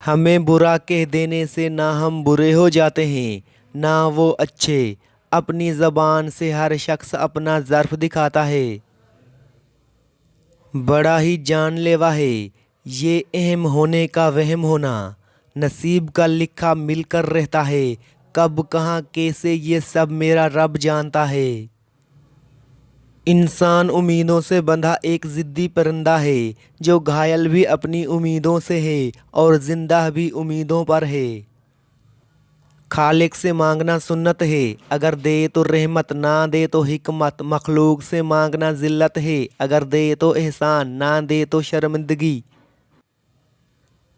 हमें बुरा कह देने से ना हम बुरे हो जाते हैं ना वो अच्छे। अपनी ज़बान से हर शख्स अपना ज़र्फ दिखाता है। बड़ा ही जानलेवा है ये अहम होने का वहम होना। नसीब का लिखा मिलकर रहता है। कब कहाँ कैसे ये सब मेरा रब जानता है। इंसान उम्मीदों से बंधा एक ज़िद्दी परिंदा है जो घायल भी अपनी उम्मीदों से है और ज़िंदा भी उम्मीदों पर है। खालिक से मांगना सुन्नत है, अगर दे तो रहमत ना दे तो हिकमत। मखलूक से मांगना जिल्लत है, अगर दे तो एहसान ना दे तो शर्मिंदगी।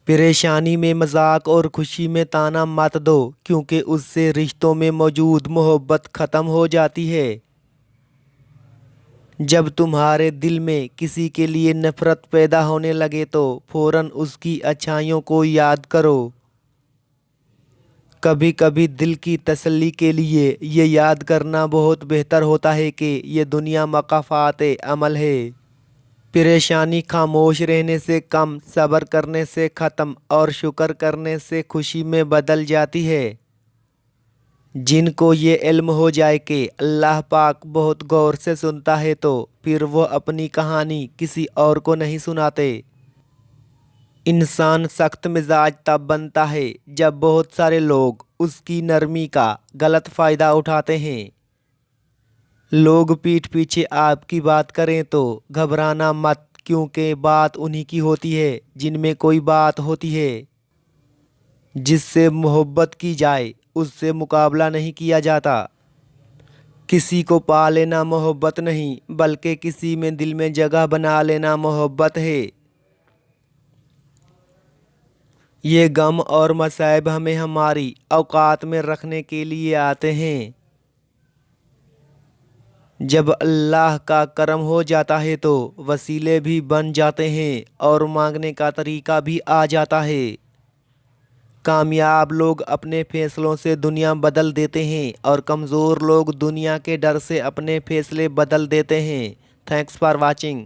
परेशानी में मजाक और खुशी में ताना मत दो, क्योंकि उससे रिश्तों में मौजूद मोहब्बत ख़त्म हो जाती है। जब तुम्हारे दिल में किसी के लिए नफ़रत पैदा होने लगे तो फ़ौरन उसकी अच्छाइयों को याद करो। कभी कभी दिल की तसल्ली के लिए ये याद करना बहुत बेहतर होता है कि ये दुनिया मकाफ़ात अमल है। परेशानी खामोश रहने से कम, सब्र करने से ख़त्म और शुक्र करने से खुशी में बदल जाती है। जिनको ये इल्म हो जाए कि अल्लाह पाक बहुत गौर से सुनता है तो फिर वो अपनी कहानी किसी और को नहीं सुनाते। इंसान सख्त मिजाज तब बनता है जब बहुत सारे लोग उसकी नरमी का गलत फ़ायदा उठाते हैं। लोग पीठ पीछे आपकी बात करें तो घबराना मत, क्योंकि बात उन्हीं की होती है जिनमें कोई बात होती है। जिससे मोहब्बत की जाए उससे मुकाबला नहीं किया जाता। किसी को पा लेना मोहब्बत नहीं, बल्कि किसी में दिल में जगह बना लेना मोहब्बत है। ये गम और मसाइब हमें हमारी औकात में रखने के लिए आते हैं। जब अल्लाह का करम हो जाता है तो वसीले भी बन जाते हैं और मांगने का तरीका भी आ जाता है। कामयाब लोग अपने फैसलों से दुनिया बदल देते हैं और कमज़ोर लोग दुनिया के डर से अपने फैसले बदल देते हैं। Thanks for watching.